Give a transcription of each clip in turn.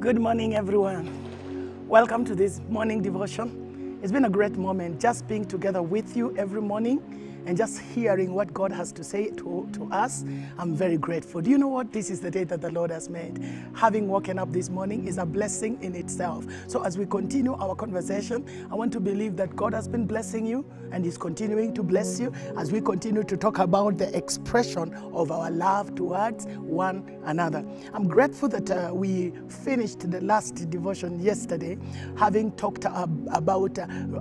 Good morning, everyone. Welcome to this morning devotion. It's been a great moment just being together with you every morning and just hearing what God has to say to us. I'm very grateful. Do you know what? This is the day that the Lord has made. Having woken up this morning is a blessing in itself. So as we continue our conversation, I want to believe that God has been blessing you and is continuing to bless you as we continue to talk about the expression of our love towards one another. I'm grateful that we finished the last devotion yesterday, having talked about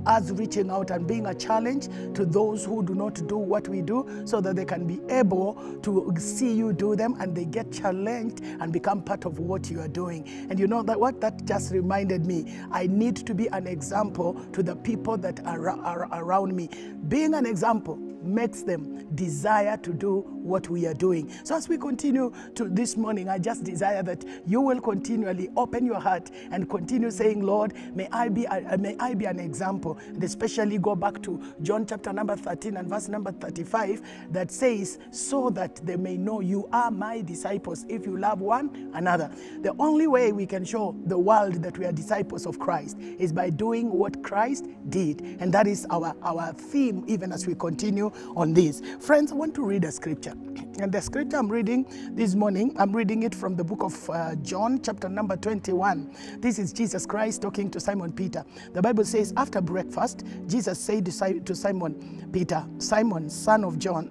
us reaching out and being a challenge to those who do not do what we do, so that they can be able to see you do them and they get challenged and become part of what you are doing. And you know that what that just reminded me, I need to be an example to the people that are around me. Being an example makes them desire to do what we are doing. So as we continue to this morning, I just desire that you will continually open your heart and continue saying, Lord, may I be an example. And especially go back to John chapter number 13 and verse number 35 that says, so that they may know you are my disciples if you love one another. The only way we can show the world that we are disciples of Christ is by doing what Christ did. And that is our theme even as we continue on this. Friends, I want to read a scripture. And the scripture I'm reading this morning, I'm reading it from the book of John, chapter number 21. This is Jesus Christ talking to Simon Peter. The Bible says, after breakfast, Jesus said to Simon Peter, Simon, son of John,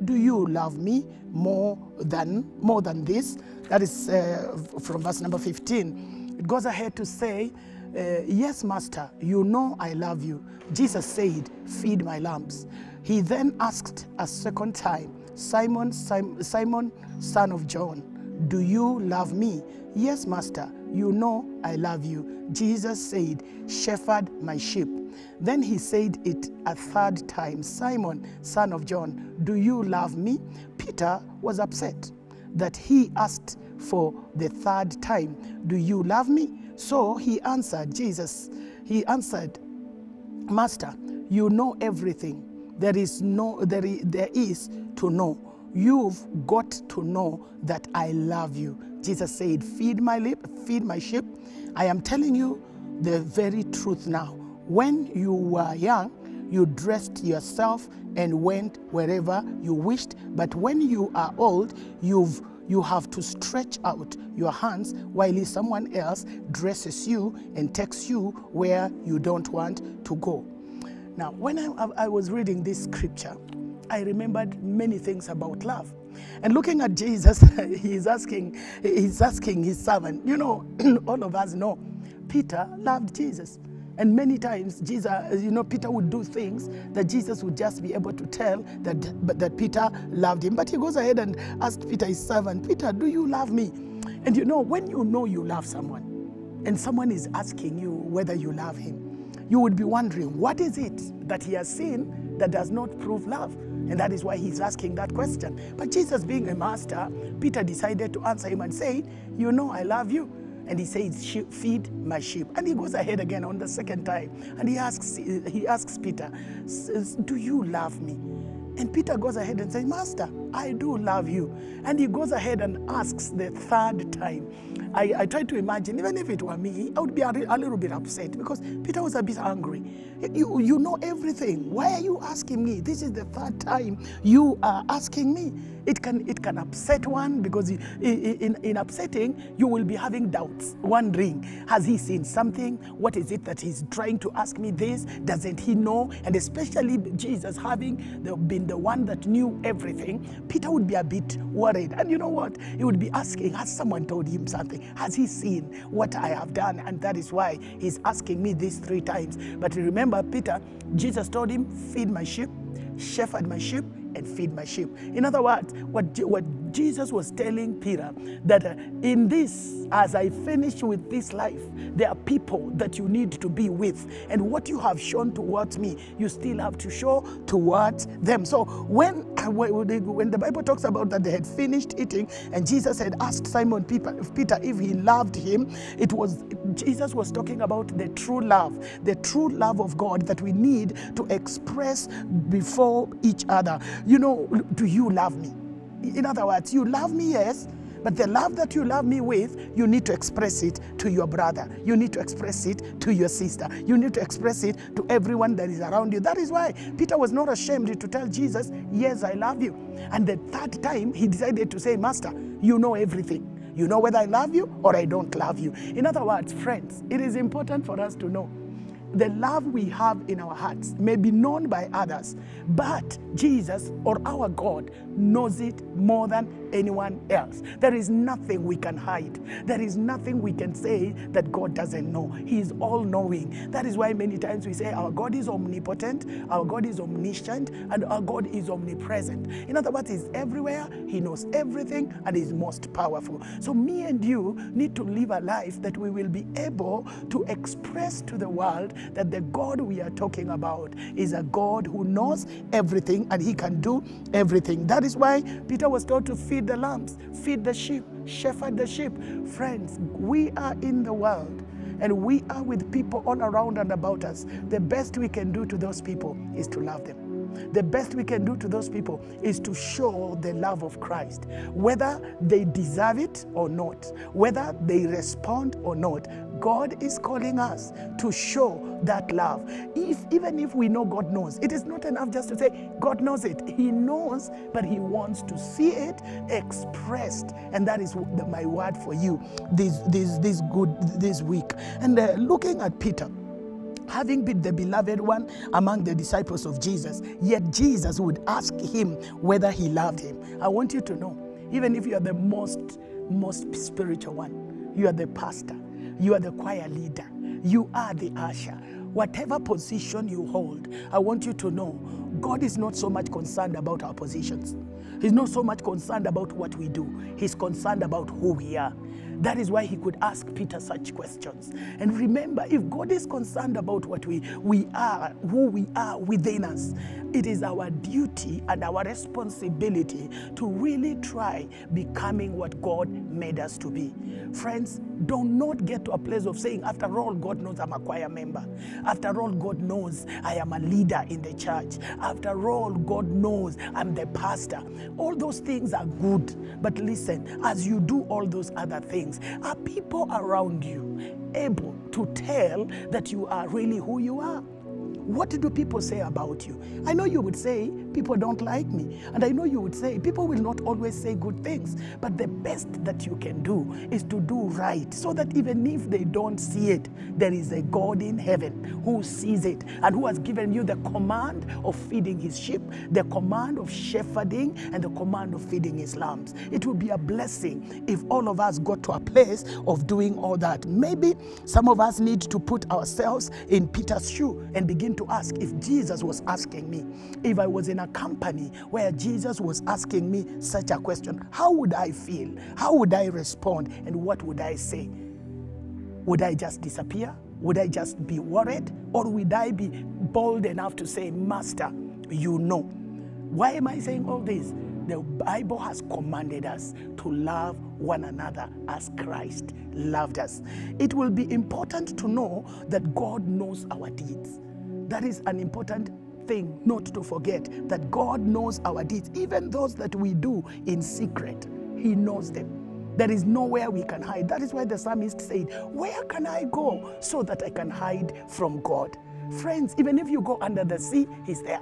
do you love me more than this? That is from verse number 15. It goes ahead to say, yes, Master, you know I love you. Jesus said, feed my lambs. He then asked a second time, Simon, son of John, do you love me? Yes, Master, you know I love you. Jesus said, shepherd my sheep. Then he said it a third time, Simon, son of John, do you love me? Peter was upset that he asked for the third time, do you love me? So he answered, Master, you know everything. There is to know. You've got to know that I love you. Jesus said, feed my sheep. I am telling you the very truth now. When you were young, you dressed yourself and went wherever you wished. But when you are old, you have to stretch out your hands while someone else dresses you and takes you where you don't want to go. Now, when I was reading this scripture, I remembered many things about love. And looking at Jesus, he's asking his servant. You know, all of us know Peter loved Jesus. And many times, Peter would do things that Jesus would just be able to tell that Peter loved him. But he goes ahead and asked Peter, his servant, Peter, do you love me? And you know you love someone, and someone is asking you whether you love him, you would be wondering, what is it that he has seen that does not prove love? And that is why he's asking that question. But Jesus, being a master, Peter decided to answer him and say, you know I love you. And he says, feed my sheep. And he goes ahead again on the second time. And he asks Peter, do you love me? And Peter goes ahead and says, Master, I do love you. And he goes ahead and asks the third time. I try to imagine, even if it were me, I would be a little bit upset because Peter was a bit angry. You know everything. Why are you asking me? This is the third time you are asking me. It can upset one because in upsetting, you will be having doubts, wondering, has he seen something? What is it that he's trying to ask me this? Doesn't he know? And especially Jesus having been the one that knew everything, Peter would be a bit worried. And you know what? He would be asking, has someone told him something? Has he seen what I have done? And that is why he's asking me these 3 times. But remember, Peter, Jesus told him, feed my sheep, shepherd my sheep, and feed my sheep. In other words, what Jesus was telling Peter, that in this, as I finish with this life, there are people that you need to be with. And what you have shown towards me, you still have to show towards them. So when the Bible talks about that they had finished eating and Jesus had asked Simon Peter if he loved him, Jesus was talking about the true love of God that we need to express before each other. You know, do you love me? In other words, you love me, yes, But the love that you love me with, you need to express it to your brother. You need to express it to your sister. You need to express it to everyone that is around you. That is why Peter was not ashamed to tell Jesus, yes, I love you. And the third time, he decided to say, Master, you know everything. You know whether I love you or I don't love you. In other words, friends, it is important for us to know the love we have in our hearts may be known by others, but Jesus or our God knows it more than anyone else. There is nothing we can hide. There is nothing we can say that God doesn't know. He is all-knowing. That is why many times we say our God is omnipotent, our God is omniscient, and our God is omnipresent. In other words, He's everywhere, He knows everything, and He's most powerful. So me and you need to live a life that we will be able to express to the world that the God we are talking about is a God who knows everything and He can do everything. That is why Peter was told to feed the lambs, feed the sheep, shepherd the sheep. Friends, we are in the world and we are with people all around and about us. The best we can do to those people is to love them. The best we can do to those people is to show the love of Christ, whether they deserve it or not, whether they respond or not. God is calling us to show that love. Even if we know God knows, it is not enough just to say, God knows it. He knows, but He wants to see it expressed. And that is my word for you this week. And looking at Peter, having been the beloved one among the disciples of Jesus, yet Jesus would ask him whether he loved him. I want you to know, even if you are the most spiritual one, you are the pastor, you are the choir leader, you are the usher, whatever position you hold, I want you to know, God is not so much concerned about our positions. He's not so much concerned about what we do. He's concerned about who we are. That is why He could ask Peter such questions. And remember, if God is concerned about what we are, who we are within us, it is our duty and our responsibility to really try becoming what God made us to be. Friends, do not get to a place of saying, after all, God knows I'm a choir member. After all, God knows I am a leader in the church. After all, God knows I'm the pastor. All those things are good. But listen, as you do all those other things, are people around you able to tell that you are really who you are? What do people say about you? I know you would say, people don't like me. And I know you would say, people will not always say good things. But the best that you can do is to do right, so that even if they don't see it, there is a God in heaven who sees it and who has given you the command of feeding His sheep, the command of shepherding, and the command of feeding His lambs. It would be a blessing if all of us got to a place of doing all that. Maybe some of us need to put ourselves in Peter's shoe and begin to ask, if Jesus was asking me, if I was in a company where Jesus was asking me such a question, how would I feel? How would I respond? And what would I say? Would I just disappear? Would I just be worried? Or would I be bold enough to say, Master, you know? Why am I saying all this? The Bible has commanded us to love one another as Christ loved us. It will be important to know that God knows our deeds. That is an important thing not to forget, that God knows our deeds, even those that we do in secret. He knows them. There is nowhere we can hide. That is why the psalmist said, where can I go so that I can hide from God? Friends, even if you go under the sea, He's there.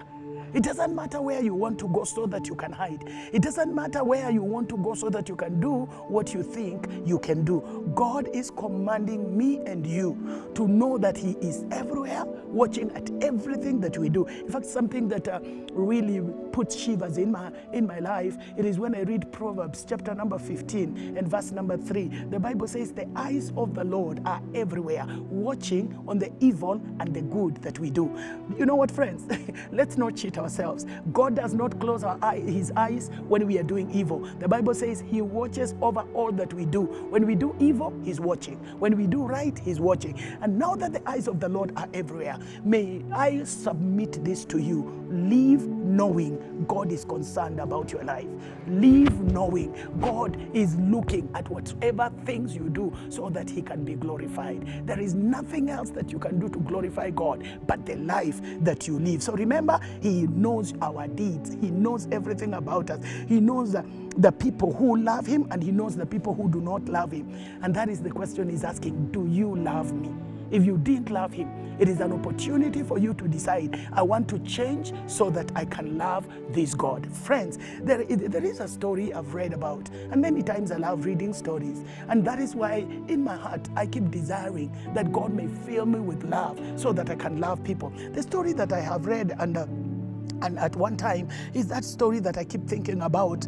It doesn't matter where you want to go so that you can hide. It doesn't matter where you want to go so that you can do what you think you can do. God is commanding me and you to know that He is everywhere, watching at everything that we do. In fact, something that really puts shivers in my life, it is when I read Proverbs chapter number 15 and verse number 3. The Bible says, the eyes of the Lord are everywhere, watching on the evil and the good that we do. You know what, friends? Let's not cheat ourselves. God does not close His eyes when we are doing evil. The Bible says He watches over all that we do. When we do evil, He's watching. When we do right, He's watching. And now that the eyes of the Lord are everywhere, may I submit this to you. Live knowing God is concerned about your life. Live knowing God is looking at whatever things you do so that He can be glorified. There is nothing else that you can do to glorify God but the life that you live. So remember, He He knows our deeds. He knows everything about us. He knows the people who love him, and he knows the people who do not love him. And that is the question he's asking. Do you love me? If you didn't love him, it is an opportunity for you to decide, I want to change so that I can love this God. Friends, there is a story I've read about, and many times I love reading stories. And that is why in my heart, I keep desiring that God may fill me with love so that I can love people. The story that I have read and at one time is that story that I keep thinking about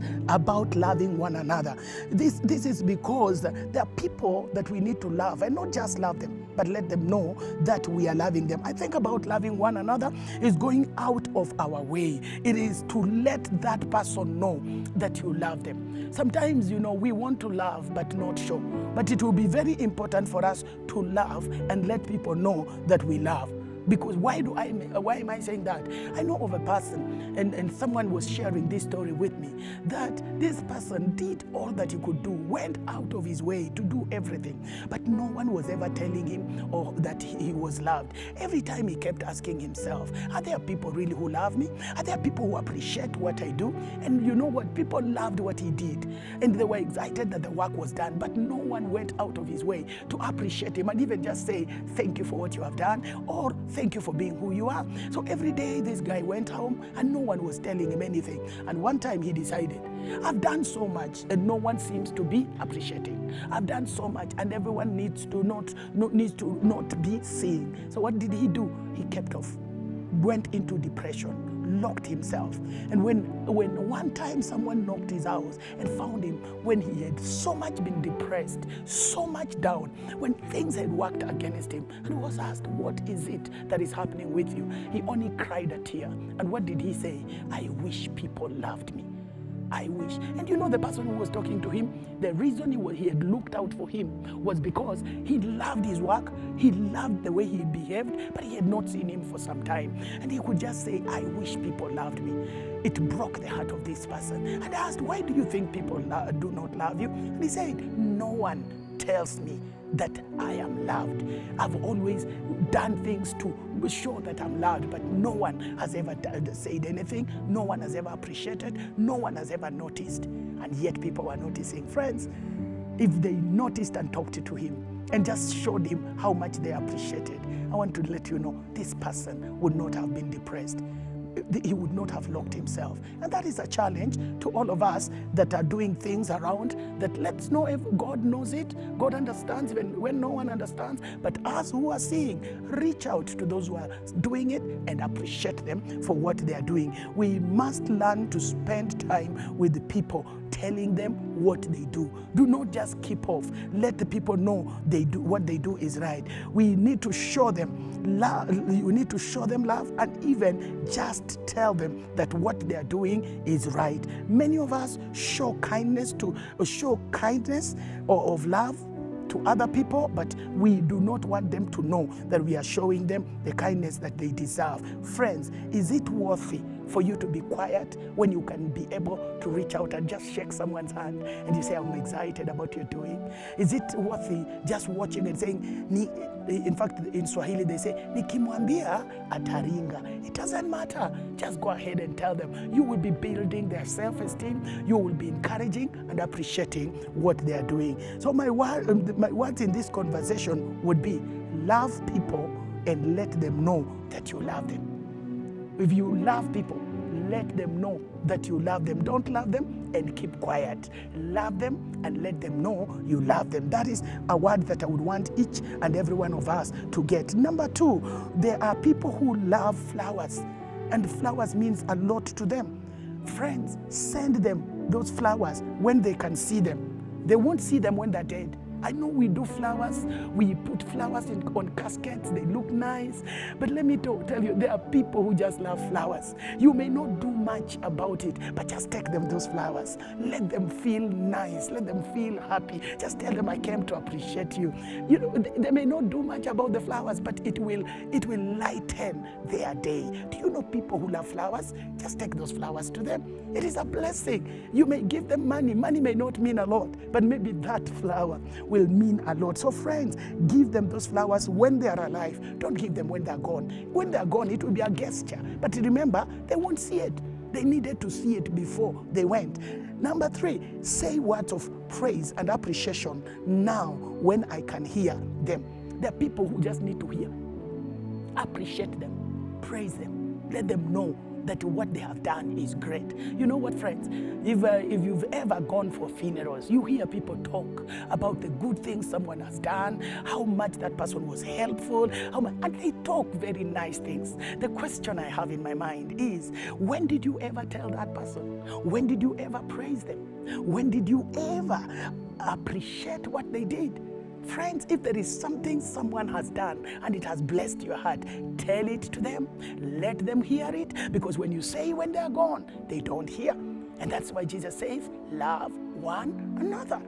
loving one another. This is because there are people that we need to love, and not just love them, but let them know that we are loving them. I think about loving one another is going out of our way. It is to let that person know that you love them. Sometimes, we want to love but not show. But it will be very important for us to love and let people know that we love. Because why am I saying that? I know of a person, and someone was sharing this story with me, that this person did all that he could do, went out of his way to do everything, but no one was ever telling him or that he was loved. Every time he kept asking himself, are there people really who love me? Are there people who appreciate what I do? And you know what? People loved what he did, and they were excited that the work was done, but no one went out of his way to appreciate him and even just say, thank you for what you have done, or thank you for being who you are. So every day this guy went home and no one was telling him anything. And one time he decided, I've done so much and no one seems to be appreciating. I've done so much and everyone needs to not be seen. So what did he do? He kept off, went into depression, locked himself. And when one time someone knocked his house and found him when he had so much been depressed, so much down, when things had worked against him, and he was asked, what is it that is happening with you? He only cried a tear. And what did he say? I wish people loved me. I wish. And the person who was talking to him, the reason he had looked out for him was because he loved his work, he loved the way he behaved, but he had not seen him for some time. And he could just say, I wish people loved me. It broke the heart of this person. And I asked, why do you think people do not love you? And he said, no one tells me that I am loved. I've always done things to show that I'm loved, but no one has ever said anything. No one has ever appreciated. No one has ever noticed. And yet people were noticing. Friends, if they noticed and talked to him and just showed him how much they appreciated, I want to let you know this person would not have been depressed. He would not have locked himself. And that is a challenge to all of us that are doing things around, that let's know if God knows it, God understands even when no one understands, but us who are seeing, reach out to those who are doing it and appreciate them for what they are doing. We must learn to spend time with the people, telling them what they do. Do not just keep off. Let the people know what they do is right. We need to show them love. You need to show them love, and even just tell them that what they are doing is right. Many of us show kindness or of love to other people, but we do not want them to know that we are showing them the kindness that they deserve. Friends, is it worthy for you to be quiet when you can be able to reach out and just shake someone's hand and you say, I'm excited about what you're doing? Is it worthy just watching and saying, in fact, in Swahili they say, nikimwambia ataringa. It doesn't matter. Just go ahead and tell them. You will be building their self-esteem. You will be encouraging and appreciating what they are doing. So my words in this conversation would be, love people and let them know that you love them. If you love people, let them know that you love them. Don't love them and keep quiet. Love them and let them know you love them. That is a word that I would want each and every one of us to get. Number 2, there are people who love flowers, and flowers means a lot to them. Friends, send them those flowers when they can see them. They won't see them when they're dead. I know we do flowers, we put flowers on caskets, they look nice, but let me tell you, there are people who just love flowers. You may not do much about it, but just take them those flowers. Let them feel nice, let them feel happy. Just tell them, I came to appreciate you. They may not do much about the flowers, but it will lighten their day. Do you know people who love flowers? Just take those flowers to them. It is a blessing. You may give them money. Money may not mean a lot, but maybe that flower will mean a lot. So friends, give them those flowers when they are alive. Don't give them when they're gone. When they're gone, it will be a gesture. But remember, they won't see it. They needed to see it before they went. Number 3, say words of praise and appreciation now when I can hear them. There are people who just need to hear. Appreciate them. Praise them. Let them know that what they have done is great. You know what, friends? If you've ever gone for funerals, you hear people talk about the good things someone has done, how much that person was helpful, and they talk very nice things. The question I have in my mind is, when did you ever tell that person? When did you ever praise them? When did you ever appreciate what they did? Friends, if there is something someone has done and it has blessed your heart, tell it to them. Let them hear it, because when you say when they're gone, they don't hear. And that's why Jesus says, love one another.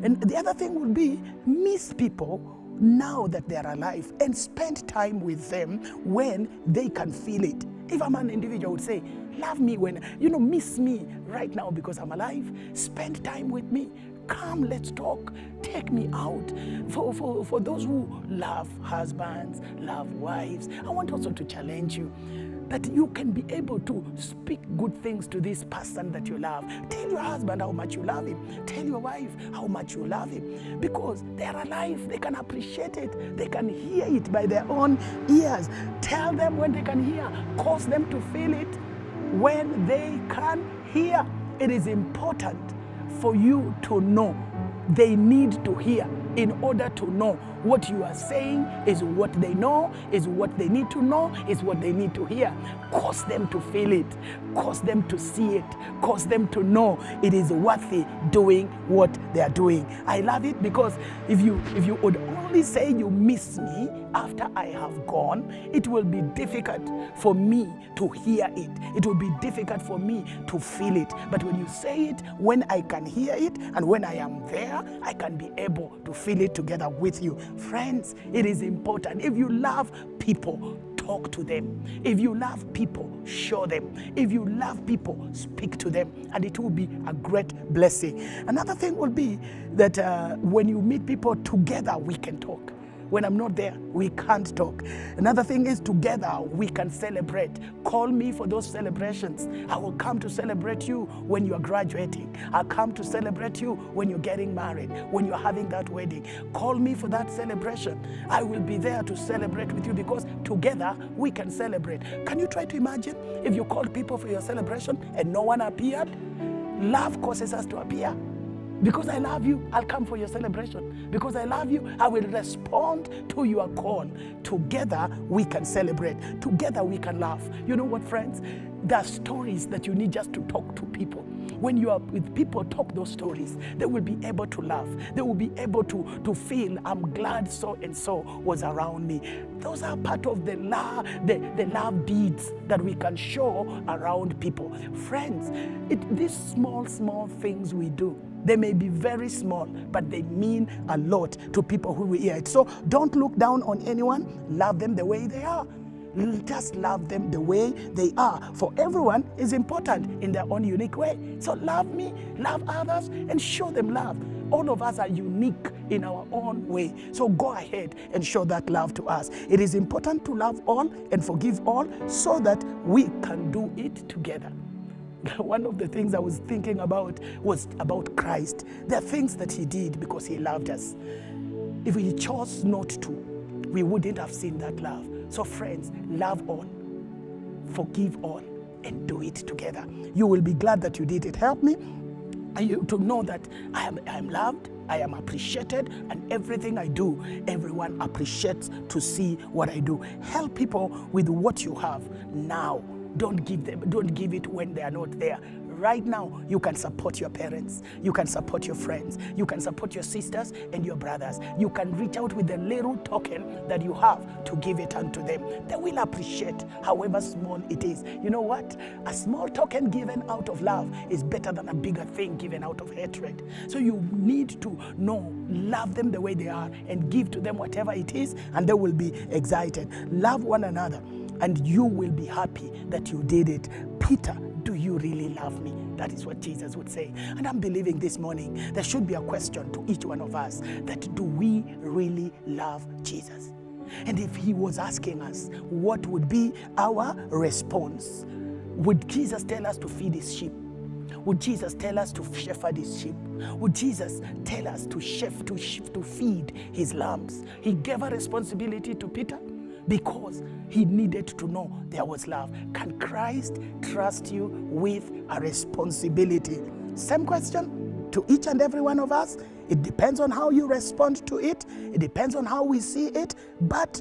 And the other thing would be, miss people now that they're alive and spend time with them when they can feel it. If I'm an individual, I would say, love me when, miss me right now because I'm alive. Spend time with me. Come, let's talk. Take me out. For those who love husbands, love wives, I want also to challenge you that you can be able to speak good things to this person that you love. Tell your husband how much you love him. Tell your wife how much you love him. Because they are alive. They can appreciate it. They can hear it by their own ears. Tell them when they can hear. Cause them to feel it when they can hear. It is important for you to know. They need to hear in order to know what you are saying is what they know, is what they need to know, is what they need to hear. Cause them to feel it, cause them to see it, cause them to know it is worthy doing what they are doing. I love it because if you would only say you miss me after I have gone, it will be difficult for me to hear it. It will be difficult for me to feel it. But when you say it, when I can hear it and when I am there, I can be able to feel it together with you. Friends, it is important. If you love people, talk to them. If you love people, show them. If you love people, speak to them, and it will be a great blessing. Another thing will be that when you meet people together, we can talk. When I'm not there, we can't talk. Another thing is together we can celebrate. Call me for those celebrations. I will come to celebrate you when you're graduating. I'll come to celebrate you when you're getting married, when you're having that wedding. Call me for that celebration. I will be there to celebrate with you because together we can celebrate. Can you try to imagine if you called people for your celebration and no one appeared? Love causes us to appear. Because I love you, I'll come for your celebration. Because I love you, I will respond to your call. Together, we can celebrate. Together, we can laugh. You know what, friends? There are stories that you need just to talk to people. When you are with people, talk those stories. They will be able to laugh. They will be able to feel, I'm glad so-and-so was around me. Those are part of the love deeds that we can show around people. Friends, these small things we do, they may be very small, but they mean a lot to people who will hear it. So don't look down on anyone. Love them the way they are. Just love them the way they are. For everyone is important in their own unique way. So love me, love others, and show them love. All of us are unique in our own way. So go ahead and show that love to us. It is important to love all and forgive all so that we can do it together. One of the things I was thinking about was about Christ. There are things that he did because he loved us. If he chose not to, we wouldn't have seen that love. So friends, love all, forgive all, and do it together. You will be glad that you did it. Help me to know that I am loved, I am appreciated, and everything I do, everyone appreciates to see what I do. Help people with what you have now. Don't give it when they are not there. Right now, you can support your parents. You can support your friends. You can support your sisters and your brothers. You can reach out with a little token that you have to give it unto them. They will appreciate, however small it is. You know what? A small token given out of love is better than a bigger thing given out of hatred. So you need to know, love them the way they are and give to them whatever it is, and they will be excited. Love one another, and you will be happy that you did it. Peter do you really love me? That is what Jesus would say. And I'm believing this morning there should be a question to each one of us, that do we really love Jesus? And if he was asking us, what would be our response? Would Jesus tell us to feed his sheep? Would Jesus tell us to shepherd his sheep? Would Jesus tell us to feed his lambs? He gave a responsibility to Peter because he needed to know there was love. Can Christ trust you with a responsibility? Same question to each and every one of us. It depends on how you respond to it. It depends on how we see it. But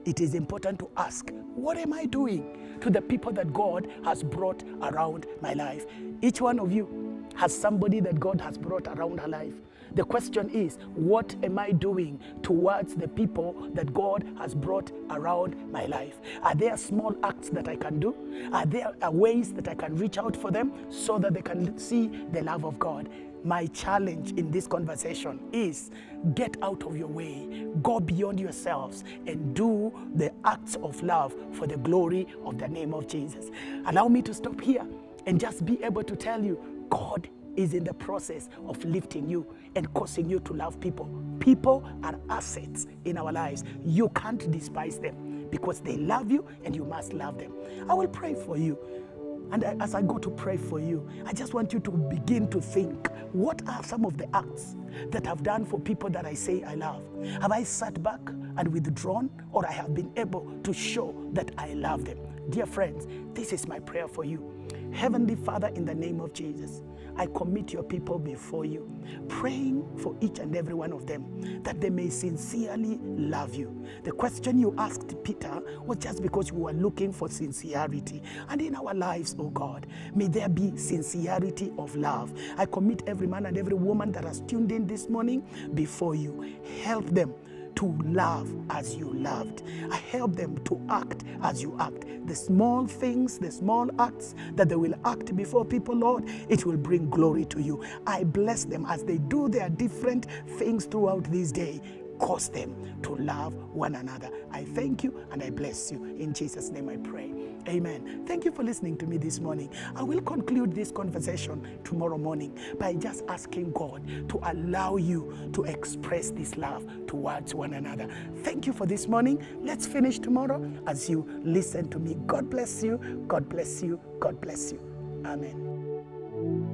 it is important to ask, what am I doing to the people that God has brought around my life? Each one of you has somebody that God has brought around her life. The question is, what am I doing towards the people that God has brought around my life? Are there small acts that I can do? Are there ways that I can reach out for them so that they can see the love of God? My challenge in this conversation is, get out of your way, go beyond yourselves, and do the acts of love for the glory of the name of Jesus. Allow me to stop here and just be able to tell you, God is in the process of lifting you and causing you to love people. People are assets in our lives. You can't despise them because they love you and you must love them. I will pray for you. And as I go to pray for you, I just want you to begin to think, what are some of the acts that I've done for people that I say I love? Have I sat back and withdrawn, or I have been able to show that I love them? Dear friends, this is my prayer for you. Heavenly Father, in the name of Jesus, I commit your people before you, praying for each and every one of them, that they may sincerely love you. The question you asked Peter was just because you were looking for sincerity. And in our lives, oh God, may there be sincerity of love. I commit every man and every woman that has tuned in this morning before you. Help them to love as you loved. I help them to act as you act. The small things, the small acts that they will act before people, Lord, it will bring glory to you. I bless them as they do their different things throughout this day. Cause them to love one another. I thank you and I bless you. In Jesus' name I pray. Amen. Thank you for listening to me this morning. I will conclude this conversation tomorrow morning by just asking God to allow you to express this love towards one another. Thank you for this morning. Let's finish tomorrow as you listen to me. God bless you. God bless you. God bless you. Amen.